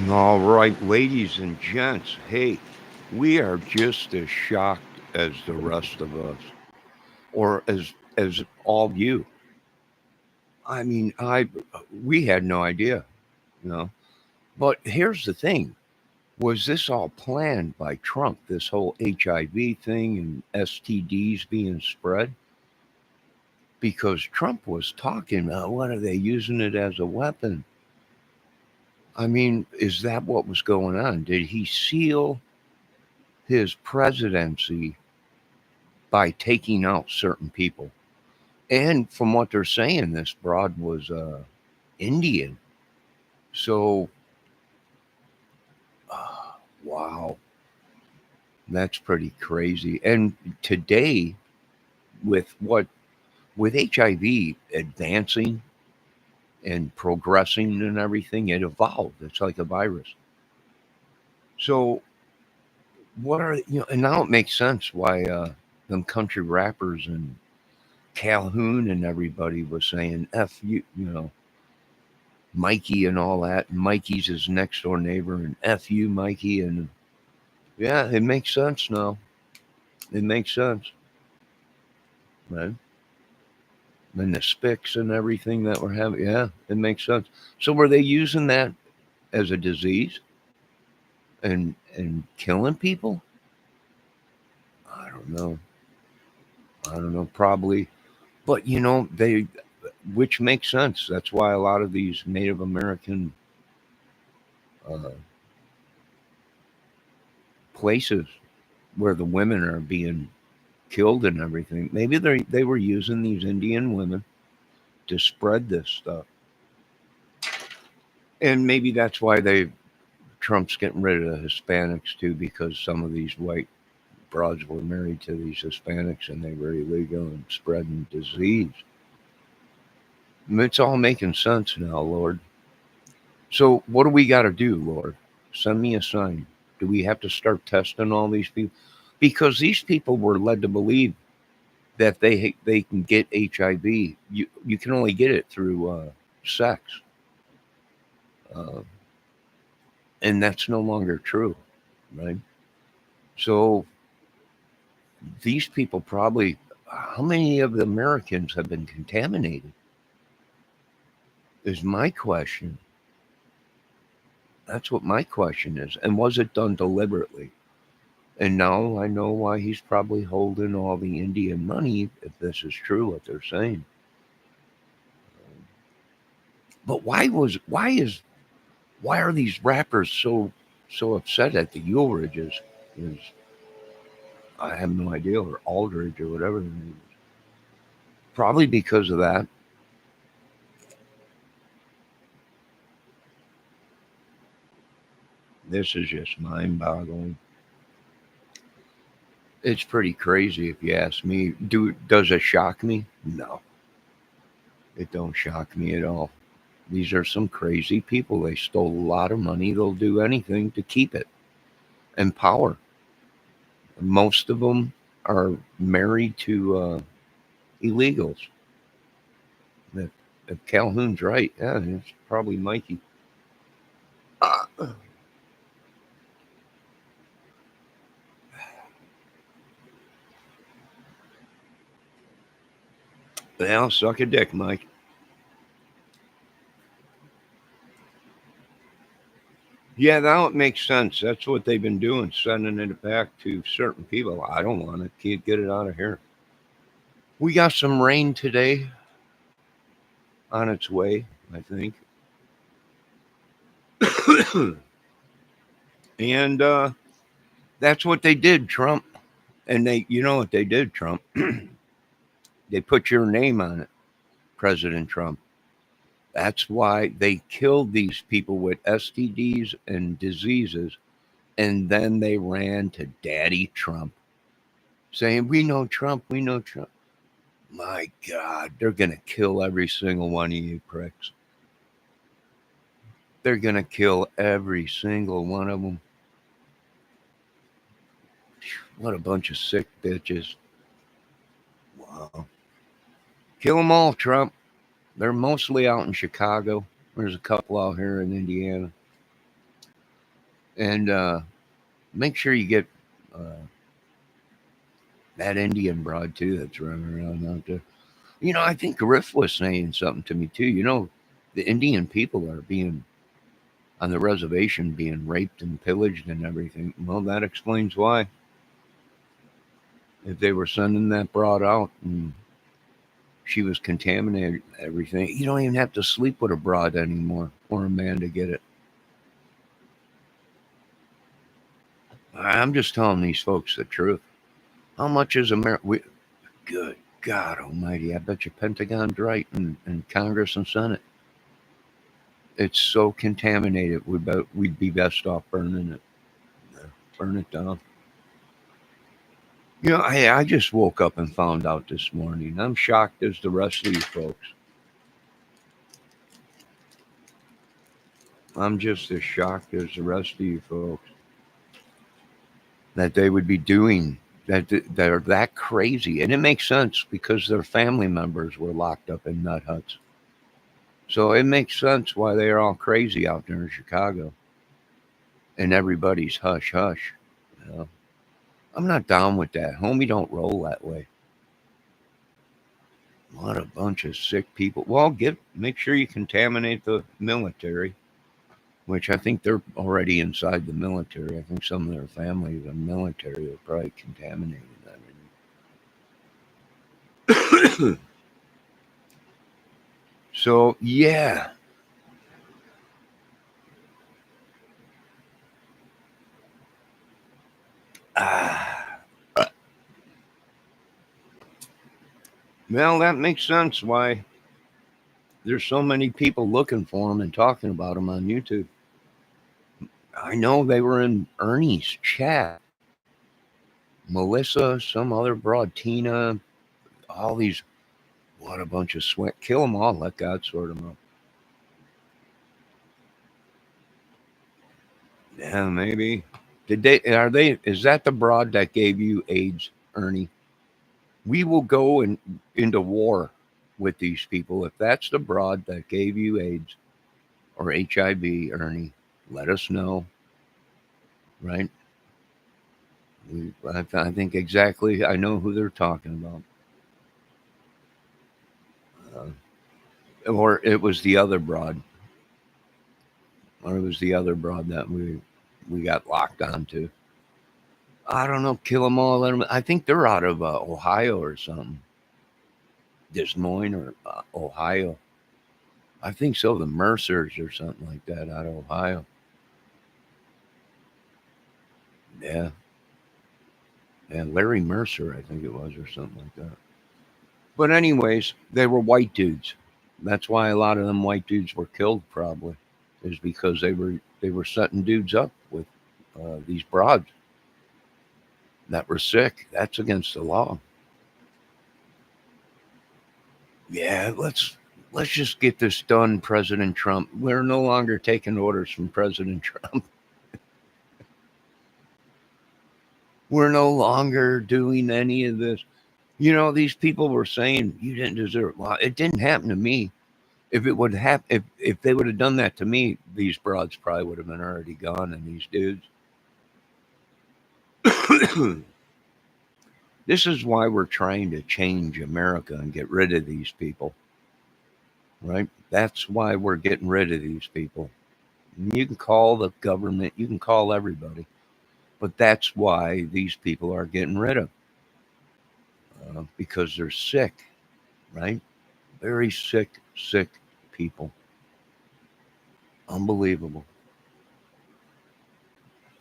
All right, ladies and gents. Hey, we are just as shocked as the rest of us, or as all of you. I mean, I we had no idea, you know. But here's the thing: was this all planned by Trump? This whole HIV thing and STDs being spread because Trump was talking about what are they using it as a weapon? I mean, is that what was going on? Did he seal his presidency by taking out certain people? And from what they're saying, this broad was Indian. So, wow, that's pretty crazy. And today, with what with HIV advancing and progressing and everything, it evolved. It's like a virus. So, what are and now it makes sense why them country rappers and Calhoun and everybody was saying "f you," Mikey and all that. And Mikey's his next door neighbor, and "f you, Mikey." And yeah, it makes sense now. It makes sense, right? And the spics and everything that we're having, yeah, it makes sense. So were they using that as a disease and killing people? I don't know. I don't know. Probably, but they, which makes sense. That's why a lot of these Native American uh, places where the women are being killed and everything. Maybe they were using these Indian women to spread this stuff, and maybe that's why Trump's getting rid of the Hispanics too, because some of these white broads were married to these Hispanics and they were illegal and spreading disease. I mean, it's all making sense now, Lord. So what do we got to do, Lord? Send me a sign. Do we have to start testing all these people? Because these people were led to believe that they can get HIV. You can only get it through sex, uh, and that's no longer true, right? So these people probably, how many of the Americans have been contaminated? Is my question. That's what my question is. And was it done deliberately? And now I know why he's probably holding all the Indian money, if this is true what they're saying. But why are these rappers so upset at the Ulridges? Is I have no idea, or Aldridge or whatever. Probably because of that. This is just mind boggling. It's pretty crazy if you ask me. Does it shock me? No, it don't shock me at all. These are some crazy people. They stole a lot of money. They'll do anything to keep it and power. Most of them are married to illegals. If, if Calhoun's right, yeah, it's probably Mikey. Uh, well, suck a dick, Mike. Yeah, now it makes sense. That's what they've been doing, sending it back to certain people. I don't want it. Can't get it out of here. We got some rain today on its way, I think. And that's what they did, Trump. And you know what they did, Trump? They put your name on it, President Trump. That's why they killed these people with STDs and diseases. And then they ran to Daddy Trump saying, "We know Trump, we know Trump." My God, they're going to kill every single one of you pricks. They're going to kill every single one of them. What a bunch of sick bitches. Wow. Kill them all, Trump. They're mostly out in Chicago. There's a couple out here in Indiana. And make sure you get uh, that Indian broad too that's running around out there. I think Griff was saying something to me too. The Indian people are being on the reservation being raped and pillaged and everything. Well, that explains why. If they were sending that broad out and she was contaminated everything, you don't even have to sleep with a broad anymore or a man to get it. I'm just telling these folks the truth. How much is America? Good God Almighty! I bet you Pentagon's right and Congress and Senate. It's so contaminated. We'd be best off burning it. Burn it down. I just woke up and found out this morning. I'm shocked as the rest of you folks. I'm just as shocked as the rest of you folks that they would be doing that. They're that crazy, and it makes sense because their family members were locked up in nut huts. So it makes sense why they are all crazy out there in Chicago, and everybody's hush hush. You know? I'm not down with that. Homie, don't roll that way. What a bunch of sick people. Well, make sure you contaminate the military, which I think they're already inside the military. I think some of their families are military. They're probably contaminated that. So yeah. Ah, well, that makes sense why there's so many people looking for them and talking about them on YouTube. I know they were in Ernie's chat. Melissa, some other broad, Tina, all these. What a bunch of sweat. Kill them all. Let God sort them out. Yeah, maybe. Did they? Are they? Is that the broad that gave you AIDS, Ernie? We will go into war with these people if that's the broad that gave you AIDS or HIV, Ernie. Let us know, right? I think exactly. I know who they're talking about. Or it was the other broad, or it was the other broad that we got locked onto. I don't know. Kill them all. Let them. I think they're out of Ohio or something. Des Moines or Ohio. I think so. The Mercers or something like that out of Ohio. Yeah. And Larry Mercer, I think it was, or something like that. But anyways, they were white dudes. That's why a lot of them white dudes were killed. Probably is because they were setting dudes up with these broads that were sick. That's against the law. Yeah, let's just get this done, President Trump. We're no longer taking orders from President Trump. We're no longer doing any of this. These people were saying you didn't deserve. Well, it didn't happen to me. If it would happen, if they would have done that to me, these broads probably would have been already gone, and these dudes. This is why we're trying to change America and get rid of these people, right? That's why we're getting rid of these people. You can call the government, you can call everybody, but that's why these people are getting rid of because they're sick, right? Very sick, sick people. Unbelievable.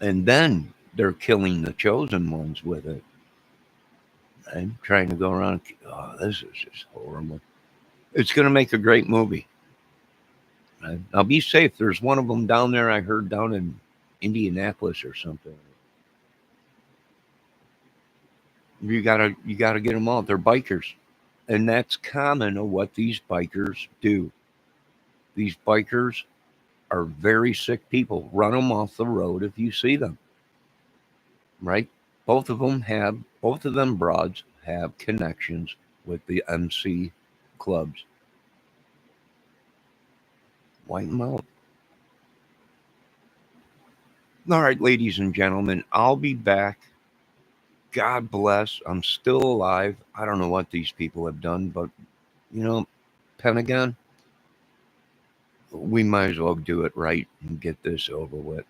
And then they're killing the chosen ones with it. And trying to go around. Oh, this is just horrible. It's going to make a great movie. Right? Now be safe. There's one of them down there. I heard down in Indianapolis or something. You gotta get them out. They're bikers, and that's common of what these bikers do. These bikers are very sick people. Run them off the road if you see them. Right? Both of them broads have connections with the MC clubs. Wipe them out. All right, ladies and gentlemen, I'll be back. God bless. I'm still alive. I don't know what these people have done, but you know, Pentagon, we might as well do it right and get this over with.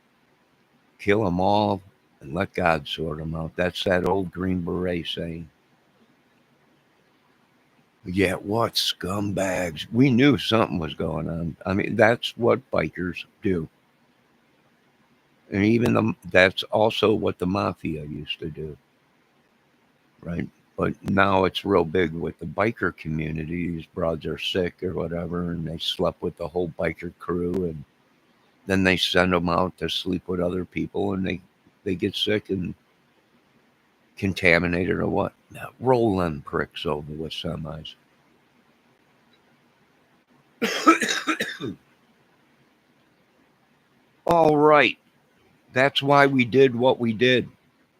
Kill them all and let God sort them out. That's that old Green Beret saying. Yeah, what scumbags. We knew something was going on. I mean, that's what bikers do. And even that's also what the mafia used to do, right? But now it's real big with the biker community. These broads are sick or whatever, and they slept with the whole biker crew, and then they send them out to sleep with other people, and they get sick and contaminated or what? Now, roll them pricks over with semis. All right. That's why we did what we did.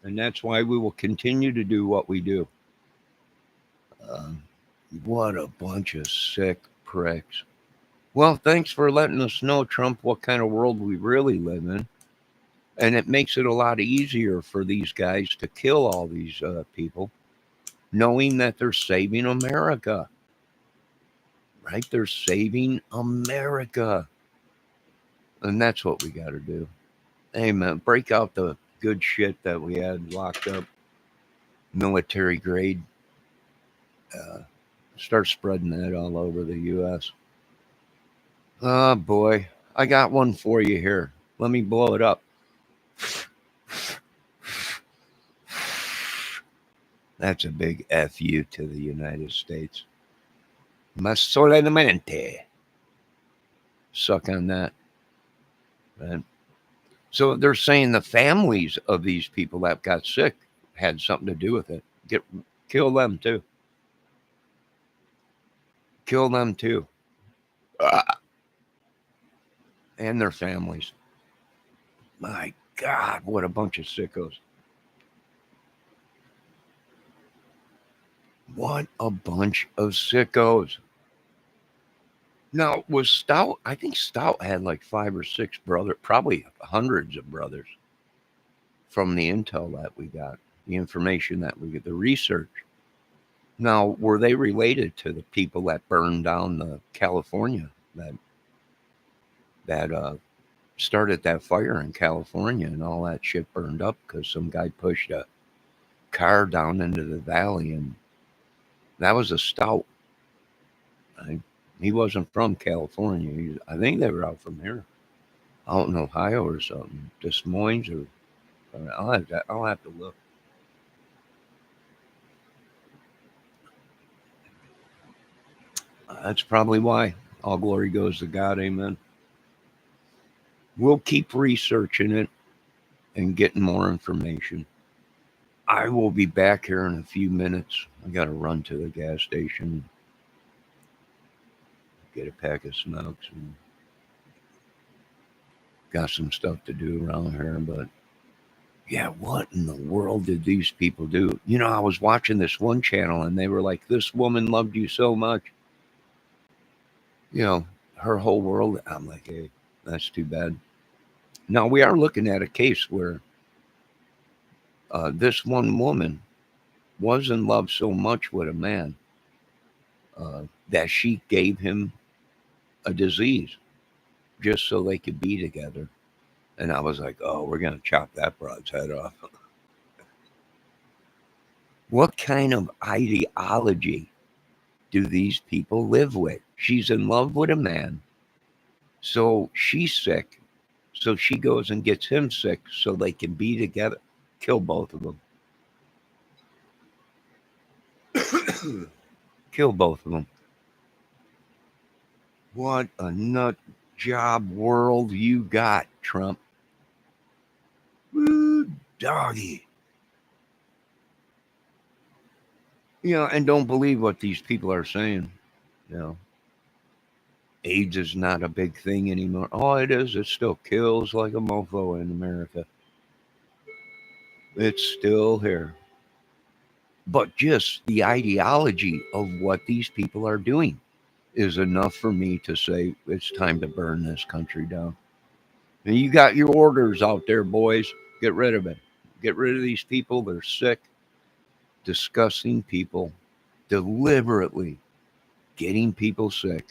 And that's why we will continue to do what we do. Um, what a bunch of sick pricks. Well, thanks for letting us know, Trump, what kind of world we really live in. And it makes it a lot easier for these guys to kill all these people, knowing that they're saving America, right? They're saving America. And that's what we got to do. Hey, man, break out the good shit that we had locked up, military grade. Uh, Start spreading that all over the U.S. Oh, boy. I got one for you here. Let me blow it up. That's a big FU to the United States. Más solemnemente. Suck on that. Right? So they're saying the families of these people that got sick had something to do with it. Kill them too. Kill them too. And their families. My God, what a bunch of sickos. What a bunch of sickos. Now, was Stout, I think Stout had like 5 or 6 brothers, probably hundreds of brothers from the intel that we got, the information that we get, the research. Now, were they related to the people that burned down the California, that started that fire in California and all that shit burned up because some guy pushed a car down into the valley, and that was a Stout. He wasn't from California. I think they were out from here, out in Ohio or something, Des Moines or. I'll have to look. That's probably why. All glory goes to God. Amen. We'll keep researching it and getting more information. I will be back here in a few minutes. I got to run to the gas station, get a pack of smokes, and got some stuff to do around here. But yeah, what in the world did these people do? You know, I was watching this one channel and they were like, this woman loved you so much. You know, her whole world. I'm like, hey, that's too bad. Now, we are looking at a case where this one woman was in love so much with a man that she gave him a disease just so they could be together. And I was like, oh, we're going to chop that broad's head off. What kind of ideology do these people live with? She's in love with a man, so she's sick. So she goes and gets him sick so they can be together. Kill both of them. Kill both of them. What a nut job world you got, Trump. Woo, doggy. You know, and don't believe what these people are saying. You know, AIDS is not a big thing anymore. Oh, it is. It still kills like a mofo in America. It's still here. But just the ideology of what these people are doing is enough for me to say it's time to burn this country down. And you got your orders out there, boys. Get rid of it. Get rid of these people. They're sick, disgusting people, deliberately getting people sick.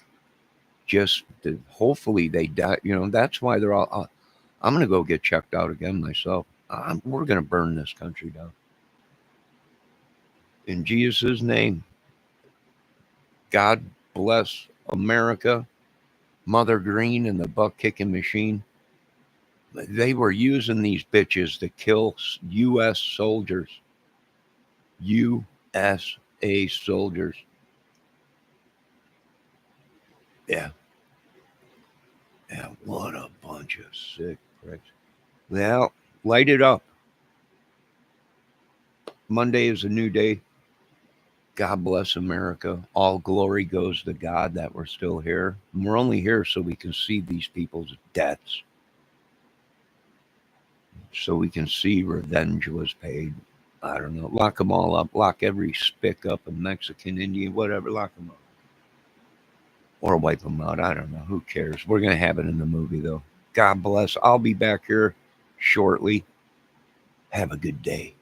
Just to, hopefully they die. You know, that's why they're all. I'm going to go get checked out again myself. We're going to burn this country down. In Jesus' name, God bless America, Mother Green, and the buck kicking machine. They were using these bitches to kill U.S. soldiers. USA soldiers. Yeah. Yeah. What a bunch of sick pricks. Well, light it up. Monday is a new day. God bless America. All glory goes to God that we're still here. And we're only here so we can see these people's deaths, so we can see revenge was paid. I don't know. Lock them all up. Lock every spick up, a Mexican, Indian, whatever. Lock them up. Or wipe them out. I don't know. Who cares? We're going to have it in the movie, though. God bless. I'll be back here shortly. Have a good day.